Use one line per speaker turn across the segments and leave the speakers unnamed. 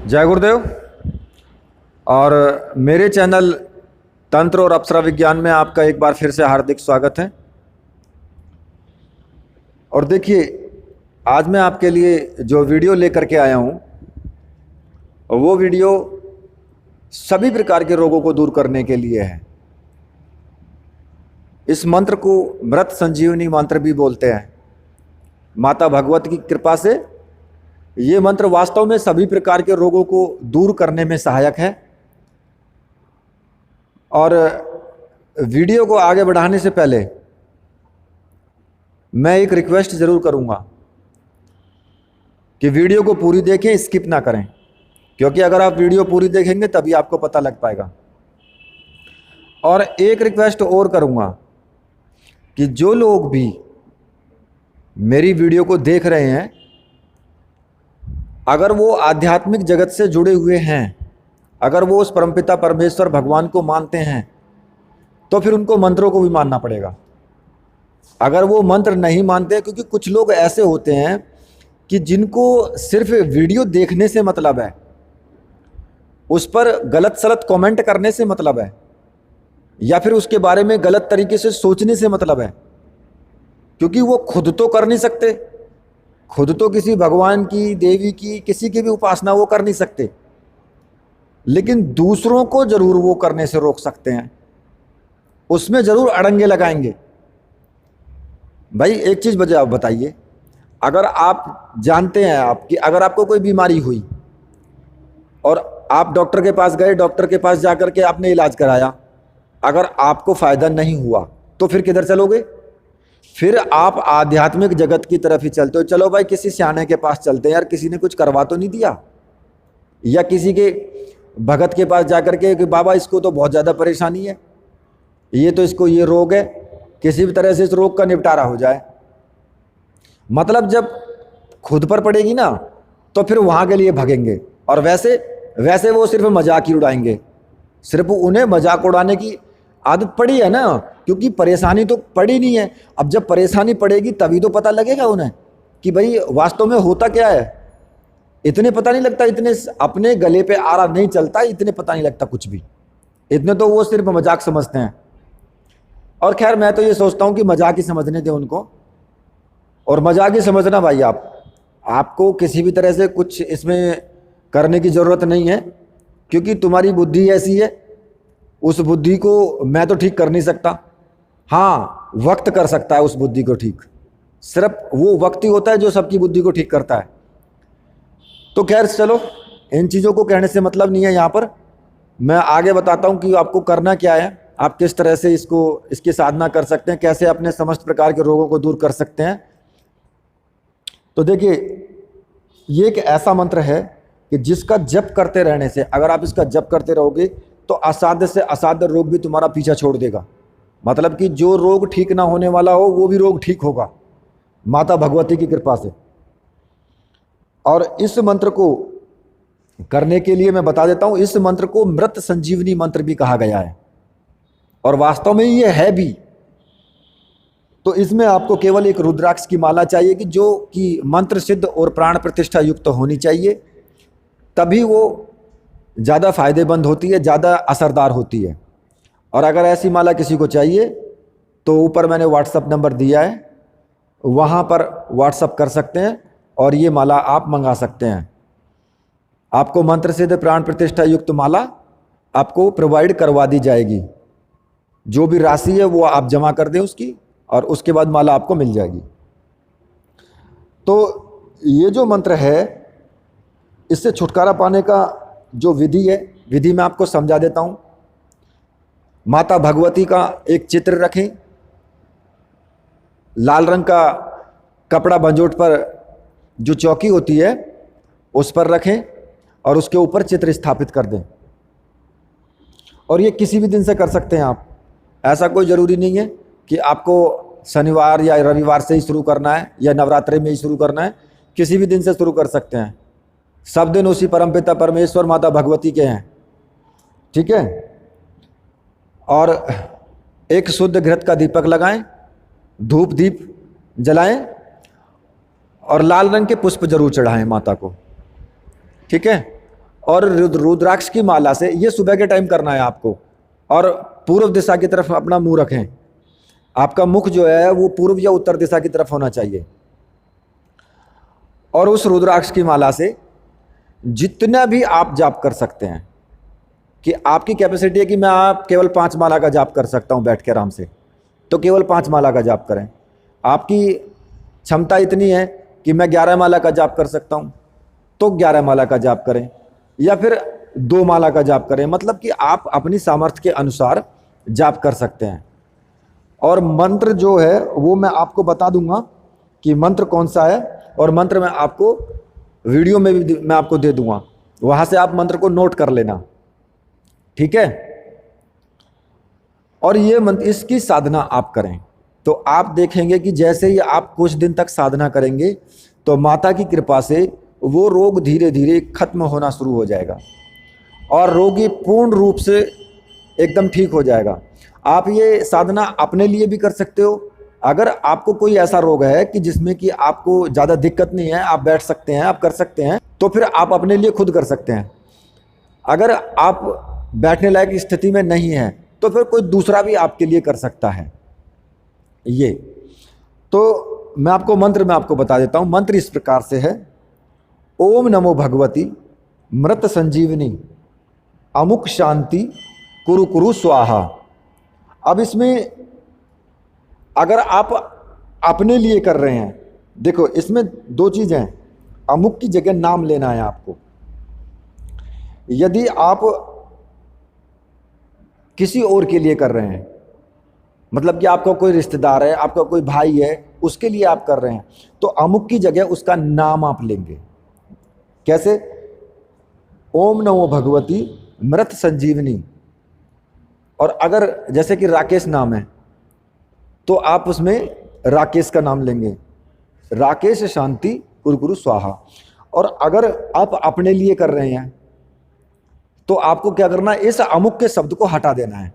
जय गुरुदेव। और मेरे चैनल तंत्र और अप्सरा विज्ञान में आपका एक बार फिर से हार्दिक स्वागत है। और देखिए, आज मैं आपके लिए जो वीडियो लेकर के आया हूँ वो वीडियो सभी प्रकार के रोगों को दूर करने के लिए है। इस मंत्र को मृत संजीवनी मंत्र भी बोलते हैं। माता भगवत की कृपा से ये मंत्र वास्तव में सभी प्रकार के रोगों को दूर करने में सहायक है। और वीडियो को आगे बढ़ाने से पहले मैं एक रिक्वेस्ट ज़रूर करूंगा कि वीडियो को पूरी देखें, स्किप ना करें, क्योंकि अगर आप वीडियो पूरी देखेंगे तभी आपको पता लग पाएगा। और एक रिक्वेस्ट और करूंगा कि जो लोग भी मेरी वीडियो को देख रहे हैं, अगर वो आध्यात्मिक जगत से जुड़े हुए हैं, अगर वो उस परमपिता परमेश्वर भगवान को मानते हैं, तो फिर उनको मंत्रों को भी मानना पड़ेगा। अगर वो मंत्र नहीं मानते, क्योंकि कुछ लोग ऐसे होते हैं कि जिनको सिर्फ वीडियो देखने से मतलब है, उस पर गलत सलत कमेंट करने से मतलब है, या फिर उसके बारे में गलत तरीके से सोचने से मतलब है, क्योंकि वो खुद तो कर नहीं सकते, खुद तो किसी भगवान की, देवी की, किसी की भी उपासना वो कर नहीं सकते, लेकिन दूसरों को जरूर वो करने से रोक सकते हैं, उसमें जरूर अड़ंगे लगाएंगे। भाई एक चीज बजे आप बताइए, अगर आप जानते हैं आपकी, अगर आपको कोई बीमारी हुई और आप डॉक्टर के पास गए, डॉक्टर के पास जाकर के आपने इलाज कराया, अगर आपको फायदा नहीं हुआ तो फिर किधर चलोगे? फिर आप आध्यात्मिक जगत की तरफ ही चलते हो। चलो भाई किसी सियाने के पास चलते हैं यार, किसी ने कुछ करवा तो नहीं दिया, या किसी के भगत के पास जाकर के कि बाबा इसको तो बहुत ज़्यादा परेशानी है, ये तो इसको ये रोग है, किसी भी तरह से इस रोग का निपटारा हो जाए। मतलब जब खुद पर पड़ेगी ना तो फिर वहाँ के लिए भगेंगे। और वैसे वो सिर्फ मजाक ही उड़ाएंगे, सिर्फ उन्हें मजाक उड़ाने की आदत पड़ी है ना, क्योंकि परेशानी तो पड़ी नहीं है। अब जब परेशानी पड़ेगी तभी तो पता लगेगा उन्हें कि भाई वास्तव में होता क्या है। इतने पता नहीं लगता, इतने अपने गले पे आरा नहीं चलता, इतने पता नहीं लगता कुछ भी, इतने तो वो सिर्फ मजाक समझते हैं। और खैर मैं तो ये सोचता हूँ कि मजाक ही समझने दें उनको, और मजाक ही समझना भाई। आपको किसी भी तरह से कुछ इसमें करने की ज़रूरत नहीं है, क्योंकि तुम्हारी बुद्धि ऐसी है, उस बुद्धि को मैं तो ठीक कर नहीं सकता। हाँ, वक्त कर सकता है उस बुद्धि को ठीक, सिर्फ वो वक्त ही होता है जो सबकी बुद्धि को ठीक करता है। तो खैर चलो, इन चीज़ों को कहने से मतलब नहीं है। यहाँ पर मैं आगे बताता हूँ कि आपको करना क्या है, आप किस तरह से इसकी साधना कर सकते हैं, कैसे अपने समस्त प्रकार के रोगों को दूर कर सकते हैं। तो देखिए, ये एक ऐसा मंत्र है कि जिसका जप करते रहने से, अगर आप इसका जप करते रहोगे तो असाध्य से असाध्य रोग भी तुम्हारा पीछा छोड़ देगा। मतलब कि जो रोग ठीक ना होने वाला हो वो भी रोग ठीक होगा माता भगवती की कृपा से। और इस मंत्र को करने के लिए मैं बता देता हूं, इस मंत्र को मृत संजीवनी मंत्र भी कहा गया है, और वास्तव में ये है भी। तो इसमें आपको केवल एक रुद्राक्ष की माला चाहिए कि जो कि मंत्र सिद्ध और प्राण प्रतिष्ठा युक्त होनी चाहिए, तभी वो ज़्यादा फायदेमंद होती है, ज़्यादा असरदार होती है। और अगर ऐसी माला किसी को चाहिए तो ऊपर मैंने व्हाट्सअप नंबर दिया है, वहाँ पर व्हाट्सअप कर सकते हैं और ये माला आप मंगा सकते हैं। आपको मंत्र सिद्ध प्राण प्रतिष्ठा युक्त माला आपको प्रोवाइड करवा दी जाएगी। जो भी राशि है वो आप जमा कर दें उसकी, और उसके बाद माला आपको मिल जाएगी। तो ये जो मंत्र है, इससे छुटकारा पाने का जो विधि है, विधि मैं आपको समझा देता हूँ। माता भगवती का एक चित्र रखें, लाल रंग का कपड़ा बंजोट पर जो चौकी होती है उस पर रखें, और उसके ऊपर चित्र स्थापित कर दें। और ये किसी भी दिन से कर सकते हैं आप, ऐसा कोई ज़रूरी नहीं है कि आपको शनिवार या रविवार से ही शुरू करना है या नवरात्रि में ही शुरू करना है। किसी भी दिन से शुरू कर सकते हैं, सब दिन उसी परमपिता परमेश्वर माता भगवती के हैं, ठीक है। और एक शुद्ध घृत का दीपक लगाएं, धूप दीप जलाएं, और लाल रंग के पुष्प जरूर चढ़ाएं माता को, ठीक है। और रुद्राक्ष की माला से, ये सुबह के टाइम करना है आपको, और पूर्व दिशा की तरफ अपना मुंह रखें। आपका मुख जो है वो पूर्व या उत्तर दिशा की तरफ होना चाहिए। और उस रुद्राक्ष की माला से जितना भी आप जाप कर सकते हैं, कि आपकी कैपेसिटी है कि मैं आप केवल 5 माला का जाप कर सकता हूं बैठ के आराम से, तो केवल 5 माला का जाप करें। आपकी क्षमता इतनी है कि मैं 11 माला का जाप कर सकता हूं, तो 11 माला का जाप करें, या फिर 2 माला का जाप करें। मतलब कि आप अपनी सामर्थ्य के अनुसार जाप कर सकते हैं। और मंत्र जो है वो मैं आपको बता दूंगा कि मंत्र कौन सा है, और मंत्र मैं आपको वीडियो में भी मैं आपको दे दूंगा, वहां से आप मंत्र को नोट कर लेना, ठीक है। और ये मंत्र, इसकी साधना आप करें तो आप देखेंगे कि जैसे ही आप कुछ दिन तक साधना करेंगे तो माता की कृपा से वो रोग धीरे धीरे खत्म होना शुरू हो जाएगा और रोगी पूर्ण रूप से एकदम ठीक हो जाएगा। आप ये साधना अपने लिए भी कर सकते हो। अगर आपको कोई ऐसा रोग है कि जिसमें कि आपको ज़्यादा दिक्कत नहीं है, आप बैठ सकते हैं, आप कर सकते हैं, तो फिर आप अपने लिए खुद कर सकते हैं। अगर आप बैठने लायक स्थिति में नहीं है तो फिर कोई दूसरा भी आपके लिए कर सकता है। ये तो मैं आपको बता देता हूँ। मंत्र इस प्रकार से है, ओम नमो भगवती मृत संजीवनी अमुक शांति कुरु कुरु स्वाहा। अब इसमें अगर आप अपने लिए कर रहे हैं, देखो इसमें 2 चीज़ हैं। अमुक की जगह नाम लेना है आपको। यदि आप किसी और के लिए कर रहे हैं, मतलब कि आपका कोई रिश्तेदार है, आपका कोई भाई है, उसके लिए आप कर रहे हैं, तो अमुक की जगह उसका नाम आप लेंगे। कैसे? ओम नमो भगवती मृत संजीवनी। और अगर जैसे कि राकेश नाम है तो आप उसमें राकेश का नाम लेंगे, राकेश शांति कुरु कुरु स्वाहा। और अगर आप अपने लिए कर रहे हैं तो आपको क्या करना है, इस अमुक के शब्द को हटा देना है।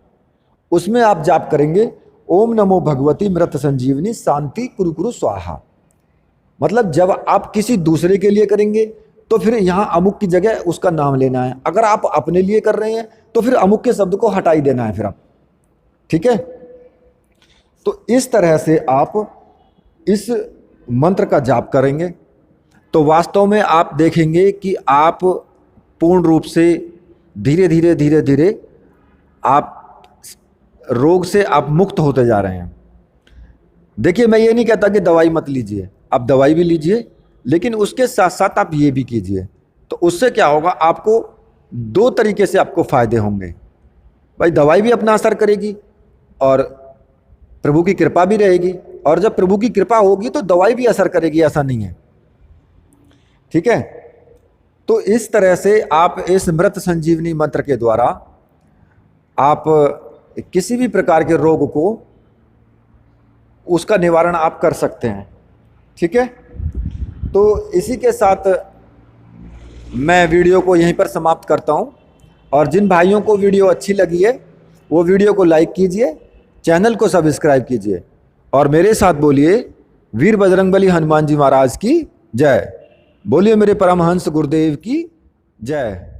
उसमें आप जाप करेंगे ओम नमो भगवती मृत संजीवनी शांति कुरु कुरु स्वाहा। मतलब जब आप किसी दूसरे के लिए करेंगे तो फिर यहाँ अमुक की जगह उसका नाम लेना है। अगर आप अपने लिए कर रहे हैं तो फिर अमुक के शब्द को हटा ही देना है फिर आप, ठीक है। तो इस तरह से आप इस मंत्र का जाप करेंगे तो वास्तव में आप देखेंगे कि आप पूर्ण रूप से धीरे धीरे आप रोग से आप मुक्त होते जा रहे हैं। देखिए, मैं ये नहीं कहता कि दवाई मत लीजिए, आप दवाई भी लीजिए, लेकिन उसके साथ साथ आप ये भी कीजिए। तो उससे क्या होगा, आपको 2 तरीके से आपको फायदे होंगे। भाई दवाई भी अपना असर करेगी और प्रभु की कृपा भी रहेगी, और जब प्रभु की कृपा होगी तो दवाई भी असर करेगी, ऐसा नहीं है, ठीक है। तो इस तरह से आप इस मृत संजीवनी मंत्र के द्वारा आप किसी भी प्रकार के रोग को, उसका निवारण आप कर सकते हैं, ठीक है। तो इसी के साथ मैं वीडियो को यहीं पर समाप्त करता हूं। और जिन भाइयों को वीडियो अच्छी लगी है वो वीडियो को लाइक कीजिए, चैनल को सब्सक्राइब कीजिए, और मेरे साथ बोलिए वीर बजरंगबली हनुमान जी महाराज की जय। बोलिए मेरे परमहंस गुरुदेव की जय।